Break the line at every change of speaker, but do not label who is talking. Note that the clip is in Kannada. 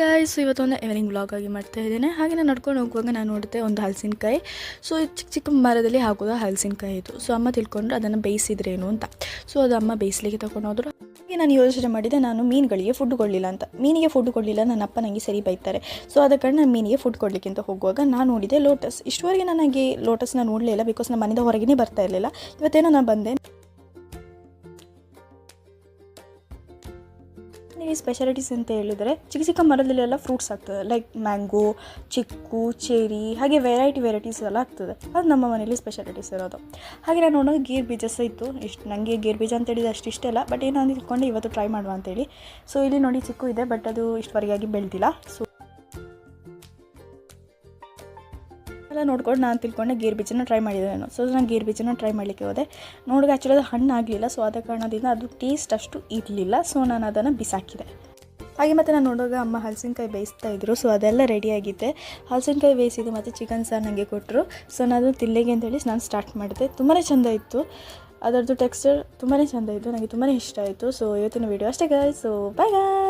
ಗಾಯ್ಸ್, ಇವತ್ತೊಂದು ಈವ್ನಿಂಗ್ ವ್ಲಾಗ್ ಆಗಿ ಮಾಡ್ತಾ ಇದ್ದೇನೆ. ಹಾಗೆ ನಾನು ನಡ್ಕೊಂಡು ಹೋಗುವಾಗ ನಾನು ನೋಡಿದೆ ಒಂದು ಹಲಸಿನಕಾಯಿ. ಸೊ ಚಿಕ್ಕ ಚಿಕ್ಕ ಮರದಲ್ಲಿ ಹಾಕೋದು ಹಲಸಿನಕಾಯಿ ಇದು. ಸೊ ಅಮ್ಮ ತಿಳ್ಕೊಂಡ್ರು ಅದನ್ನು ಬೇಯಿಸಿದ್ರೇನು ಅಂತ. ಸೊ ಅದು ಅಮ್ಮ ಬೇಯಿಸ್ಲಿಕ್ಕೆ ತಗೊಂಡು ಹೋದ್ರು. ಹಾಗೆ ನಾನು ಯೋಚನೆ ಮಾಡಿದೆ, ನಾನು ಮೀನುಗಳಿಗೆ ಫುಡ್ ಕೊಡಲಿಲ್ಲ ಅಂತ. ಮೀನಿಗೆ ಫುಡ್ ಕೊಡಲಿಲ್ಲ, ನನ್ನ ಅಪ್ಪ ನನಗೆ ಸರಿ ಬೈತಾರೆ. ಸೊ ಅದ ಕಾರಣ ನಾನು ಮೀನಿಗೆ ಫುಡ್ ಕೊಡಲಿಕ್ಕೆ ಅಂತ ಹೋಗುವಾಗ ನಾನು ನೋಡಿದೆ ಲೋಟಸ್. ಇಷ್ಟುವರೆಗೆ ನನಗೆ ಲೋಟಸ್ನ ನೋಡಲಿಲ್ಲ, ಬಿಕಾಸ್ ನಮ್ಮ ಮನೆಯಿಂದ ಹೊರಗೇ ಬರ್ತಾ ಇರಲಿಲ್ಲ. ಇವತ್ತೇನೋ ನಾನು ಬಂದೆ. ಈ ಸ್ಪೆಷಾಲಿಟೀಸ್ ಅಂತ ಹೇಳಿದರೆ ಚಿಕ್ಕ ಚಿಕ್ಕ ಮರದಲ್ಲೆಲ್ಲ ಫ್ರೂಟ್ಸ್ ಆಗ್ತದೆ, ಲೈಕ್ ಮ್ಯಾಂಗೋ, ಚಿಕ್ಕು, ಚೆರಿ, ಹಾಗೆ ವೆರೈಟೀಸ್ ಎಲ್ಲ ಆಗ್ತದೆ. ಅದು ನಮ್ಮ ಮನೇಲಿ ಸ್ಪೆಷಾಲಿಟೀಸ್ ಇರೋದು. ಹಾಗೆ ನಾನು ನೋಡೋದು ಗೇರು ಬೀಜ ಸಹ ಇತ್ತು. ನನಗೆ ಗೇರು ಬೀಜ ಅಂತ ಹೇಳಿದ್ರೆ ಅಷ್ಟು ಇಷ್ಟ ಇಲ್ಲ, ಬಟ್ ಏನೋ ಅಂತ ತಿಳ್ಕೊಂಡು ಇವತ್ತು ಟ್ರೈ ಮಾಡುವ ಅಂತೇಳಿ. ಸೊ ಇಲ್ಲಿ ನೋಡಿ ಚಿಕ್ಕು ಇದೆ, ಬಟ್ ಅದು ಇಷ್ಟುವರೆಗಾಗಿ ಬೆಳೆದಿಲ್ಲ. ಸೊ ಎಲ್ಲ ನೋಡ್ಕೊಂಡು ನಾನು ತಿಳ್ಕೊಂಡೆ ಗೇರು ಬೀಜನ ಟ್ರೈ ಮಾಡಿದೆ ನಾನು. ಸೊ ನಾನು ಗೇರು ಬೀಜನ ಟ್ರೈ ಮಾಡಲಿಕ್ಕೆ ಹೋದೆ. ನೋಡಿದ್ರೆ ಆ್ಯಕ್ಚುಲಿ ಅದು ಹಣ್ಣು ಆಗಲಿಲ್ಲ. ಸೊ ಆದ ಕಾರಣದಿಂದ ಅದು ಟೇಸ್ಟ್ ಅಷ್ಟು ಇರಲಿಲ್ಲ. ಸೊ ನಾನು ಅದನ್ನು ಬಿಸಾಕಿದೆ. ಹಾಗೆ ಮತ್ತು ನಾನು ನೋಡುವಾಗ ಅಮ್ಮ ಹಲಸಿನಕಾಯಿ ಬೇಯಿಸ್ತಾ ಇದ್ದರು. ಸೊ ಅದೆಲ್ಲ ರೆಡಿಯಾಗಿದ್ದೆ. ಹಲಸಿನಕಾಯಿ ಬೇಯಿಸಿದ್ದು ಮತ್ತು ಚಿಕನ್ ಸಾರು ನನಗೆ ಕೊಟ್ಟರು. ಸೊ ನಾನು ತಿನ್ನಲಿಕ್ಕೆ ಅಂತೇಳಿ ನಾನು ಸ್ಟಾರ್ಟ್ ಮಾಡಿದೆ. ತುಂಬಾ ಚೆಂದ ಇತ್ತು, ಅದರದ್ದು ಟೆಕ್ಸ್ಚರ್ ತುಂಬಾ ಚೆಂದ ಇತ್ತು, ನನಗೆ ತುಂಬಾ ಇಷ್ಟ ಆಯಿತು. ಸೊ ಇವತ್ತಿನ ವೀಡಿಯೋ ಅಷ್ಟೇ ಗಾಯ್ಸ್. So bye.